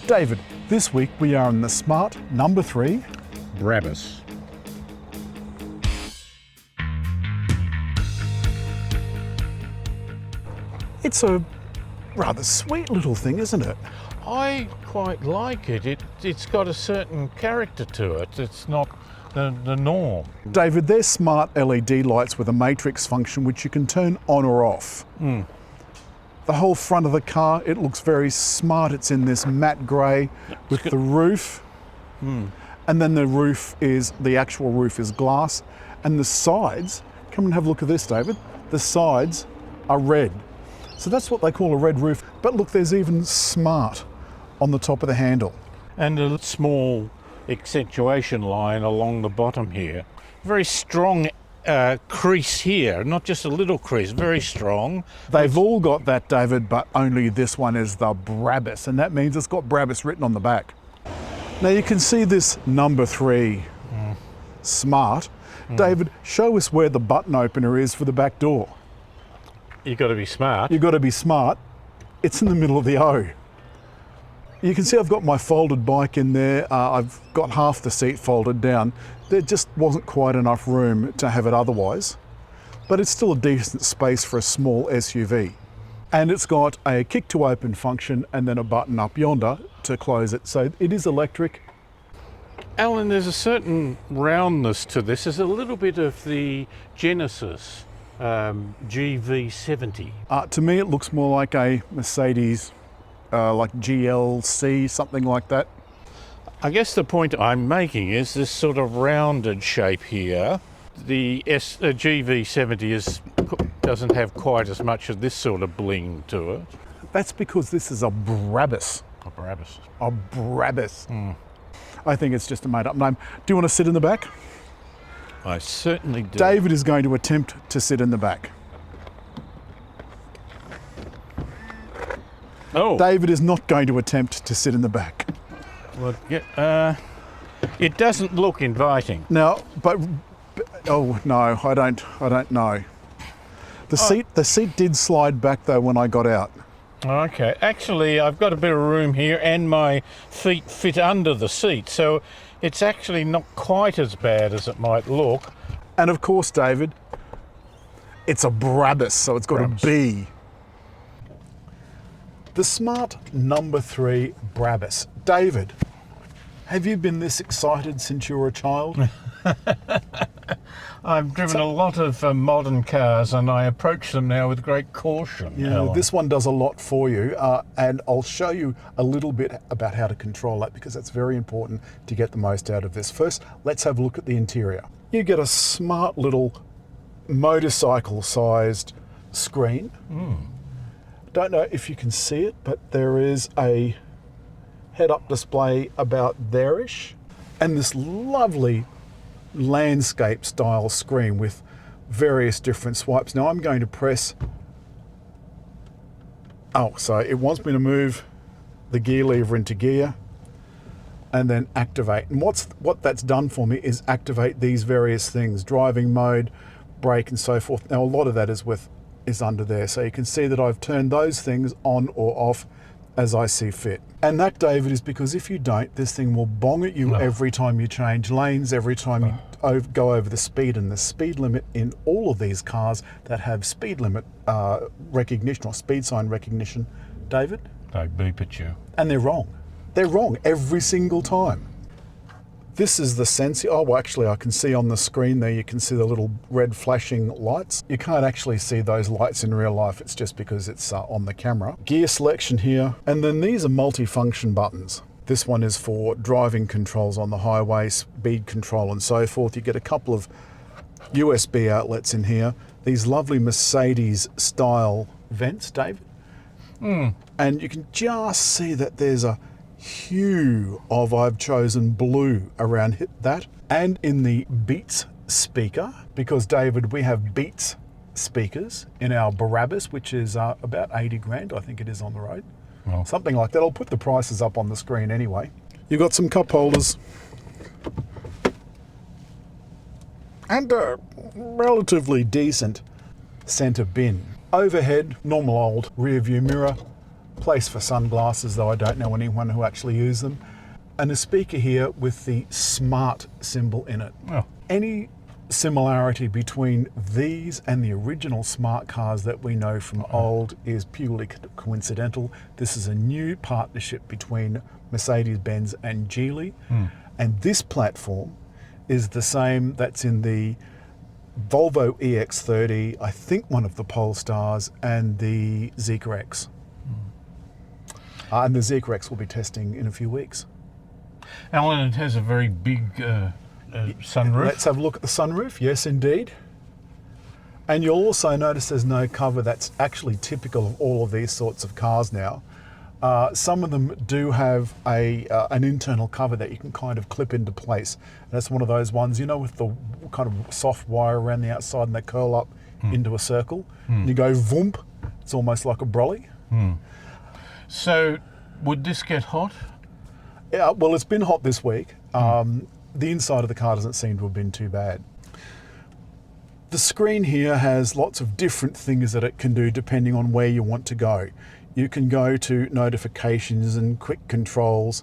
David, this week we are in the smart number 3 Brabus. It's a rather sweet little thing, isn't it? I quite like it. It's got a certain character to it. It's not the norm. David, they're smart LED lights with a matrix function which you can turn on or off. The whole front of the car, it looks very smart. It's in this matte grey with the roof. And then the actual roof is glass. And the sides, come and have a look at this, David. The sides are red. So that's what they call a red roof. But look, there's even smart on the top of the handle. And a small accentuation line along the bottom here. Very strong crease here, not just a little crease, very strong. They've all got that, David, but only this one is the Brabus, and that means it's got Brabus written on the back. Now you can see this number 3 smart. David, show us where the button opener is for the back door. You've got to be smart. You've got to be smart. It's in the middle of the O. You can see I've got my folded bike in there. I've got half the seat folded down. There just wasn't quite enough room to have it otherwise, but it's still a decent space for a small SUV. And it's got a kick to open function and then a button up yonder to close it. So it is electric. Alan, there's a certain roundness to this. There's a little bit of the Genesis GV70. To me, it looks more like a Mercedes, like GLC, something like that. I guess the point I'm making is this sort of rounded shape here. The GV70 doesn't have quite as much of this sort of bling to it. That's because this is a Brabus. A Brabus. A Brabus. I think it's just a made-up name. Do you want to sit in the back? I certainly do. David is going to attempt to sit in the back. Oh. David is not going to attempt to sit in the back. Well, it doesn't look inviting. Now, oh no, I don't know. The seat did slide back though when I got out. Okay, actually I've got a bit of room here and my feet fit under the seat, so it's actually not quite as bad as it might look. And of course, David, it's a Brabus, so it's got Brabus. a B. The smart number 3 Brabus. David, have you been this excited since you were a child? I've driven a lot of modern cars and I approach them now with great caution. Yeah, Alan. this one does a lot for you, and I'll show you a little bit about how to control that because that's very important to get the most out of this. First, let's have a look at the interior. You get a smart little motorcycle-sized screen. Don't know if you can see it, but there is a head-up display about there-ish, and this lovely landscape style screen with various different swipes. Now I'm going to press, so it wants me to move the gear lever into gear and then activate. And what that's done for me is activate these various things, driving mode, brake and so forth. Now a lot of that is under there. So you can see that I've turned those things on or off as I see fit. And that, David, is because if you don't, this thing will bong at you every time you change lanes, every time you go over the speed. And the speed limit in all of these cars that have speed limit recognition or speed sign recognition, David? They beep at you. And they're wrong. They're wrong every single time. This is the sensor. Oh, well, actually, I can see on the screen there, you can see the little red flashing lights. You can't actually see those lights in real life. It's just because it's on the camera. Gear selection here. And then these are multi-function buttons. This one is for driving controls on the highway, speed control and so forth. You get a couple of USB outlets in here. These lovely Mercedes style vents, David. And you can just see that there's a hue of I've chosen blue around that. And in the Beats speaker, because David, we have Beats speakers in our Brabus, which is about 80 grand, I think it is on the road. Well, Something like that. I'll put the prices up on the screen anyway. You've got some cup holders. And a relatively decent centre bin. Overhead, normal old rear view mirror, Place for sunglasses, though I don't know anyone who actually uses them. And a speaker here with the smart symbol in it. Oh. Any similarity between these and the original smart cars that we know from old is purely coincidental. This is a new partnership between Mercedes-Benz and Geely. And this platform is the same that's in the Volvo EX30, I think one of the Polestars, and the Zeekr X. And the Zeekr X will be testing in a few weeks. Alan, it has a very big sunroof. Let's have a look at the sunroof. Yes, indeed. And you'll also notice there's no cover. That's actually typical of all of these sorts of cars now. Some of them do have an internal cover that you can kind of clip into place. And that's one of those ones, you know, with the kind of soft wire around the outside and they curl up into a circle. And you go voomp. It's almost like a brolly. So, would this get hot? Yeah, well, it's been hot this week. The inside of the car doesn't seem to have been too bad. The screen here has lots of different things that it can do depending on where you want to go. You can go to notifications and quick controls.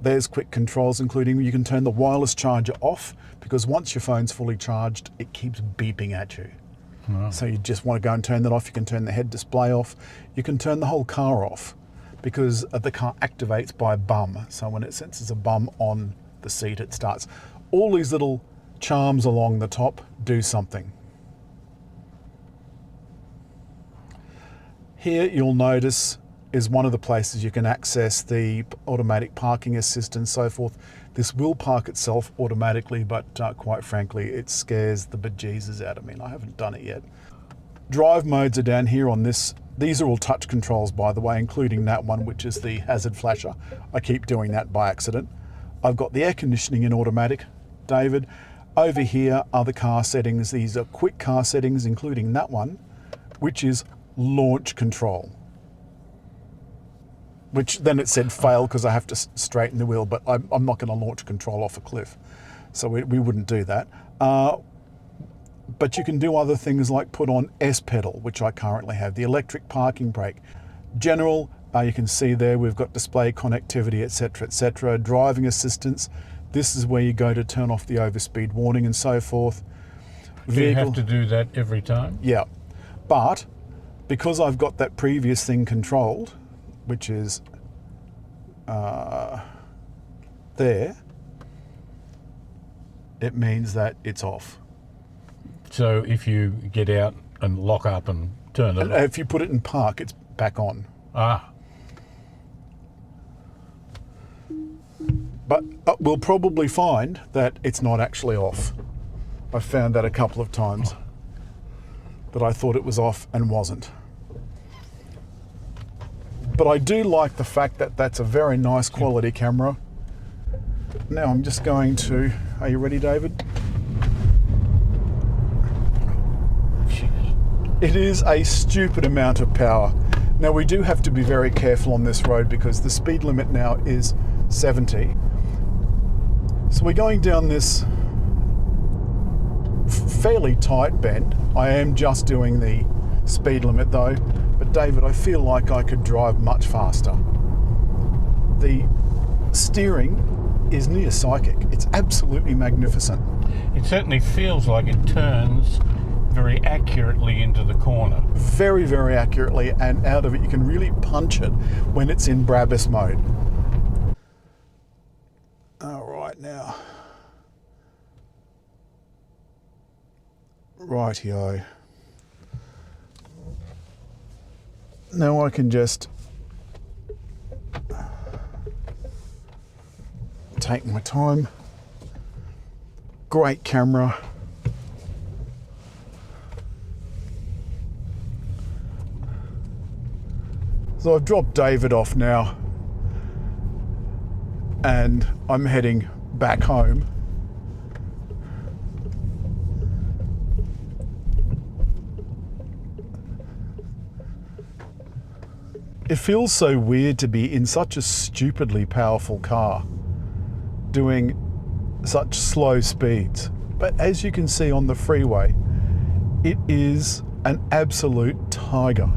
There's quick controls, including you can turn the wireless charger off, because once your phone's fully charged, it keeps beeping at you. So you just want to go and turn that off. You can turn the head display off. You can turn the whole car off, because the car activates by bum. So when it senses a bum on the seat, it starts. All these little charms along the top do something. Here you'll notice is one of the places you can access the automatic parking assist and so forth. This will park itself automatically, but quite frankly, it scares the bejesus out of me, and I haven't done it yet. Drive modes are down here on this. These are all touch controls, by the way, including that one, which is the hazard flasher. I keep doing that by accident. I've got the air conditioning in automatic, David. Over here are the car settings. These are quick car settings, including that one, which is launch control. Which then it said fail because I have to straighten the wheel, but I'm not going to launch control off a cliff. So we wouldn't do that. But you can do other things like put on S pedal, which I currently have, the electric parking brake. General, you can see there we've got display connectivity, etc., etc. Driving assistance. This is where you go to turn off the overspeed warning and so forth. Do you have to do that every time? Yeah, but because I've got that previous thing controlled, which is there, it means that it's off. So if you get out and lock up and turn it off. If you put it in park, it's back on. But we'll probably find that it's not actually off. I've found that a couple of times, that I thought it was off and wasn't. But I do like the fact that that's a very nice quality camera. Now I'm just going to, are you ready, David? It is a stupid amount of power. Now we do have to be very careful on this road because the speed limit now is 70. So we're going down this fairly tight bend. I am just doing the speed limit though, but David, I feel like I could drive much faster. The steering is near psychic. It's absolutely magnificent. It certainly feels like it turns very accurately into the corner. Very, very accurately, and out of it you can really punch it when it's in Brabus mode. All right, now. Rightio. Now I can just take my time. Great camera. So I've dropped David off now and I'm heading back home. It feels so weird to be in such a stupidly powerful car doing such slow speeds. But as you can see on the freeway, it is an absolute tiger.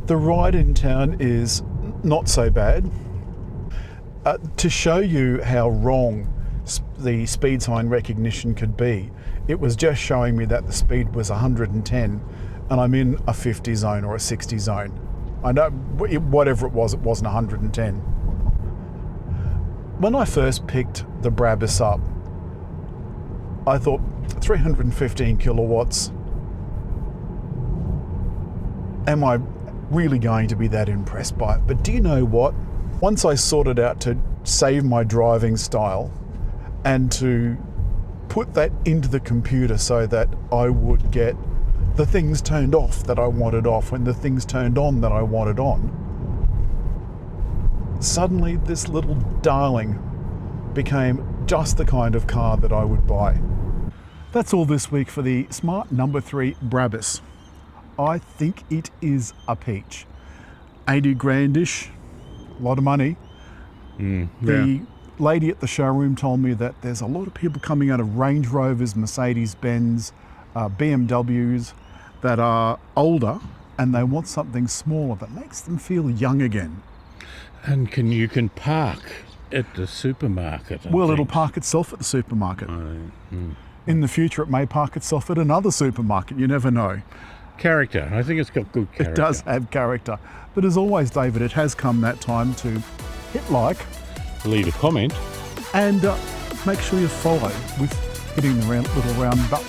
The ride in town is not so bad. To show you how wrong the speed sign recognition could be, it was just showing me that the speed was 110 and I'm in a 50 zone or a 60 zone. I know whatever it wasn't 110. When I first picked the Brabus up, I thought 315 kilowatts. Am I really going to be that impressed by it? But do you know what? Once I sorted out to save my driving style and to put that into the computer so that I would get the things turned off that I wanted off and the things turned on that I wanted on, suddenly this little darling became just the kind of car that I would buy. That's all this week for the Smart number 3 Brabus. I think it is a peach. 80 grandish, a lot of money. The lady at the showroom told me that there's a lot of people coming out of Range Rovers, Mercedes-Benz, BMWs that are older and they want something smaller that makes them feel young again. And you can park at the supermarket. Well, it'll park itself at the supermarket. In the future, it may park itself at another supermarket. You never know. Character. I think it's got good character. It does have character. But as always, David, it has come that time to hit like, leave a comment, and make sure you follow with hitting the little round button.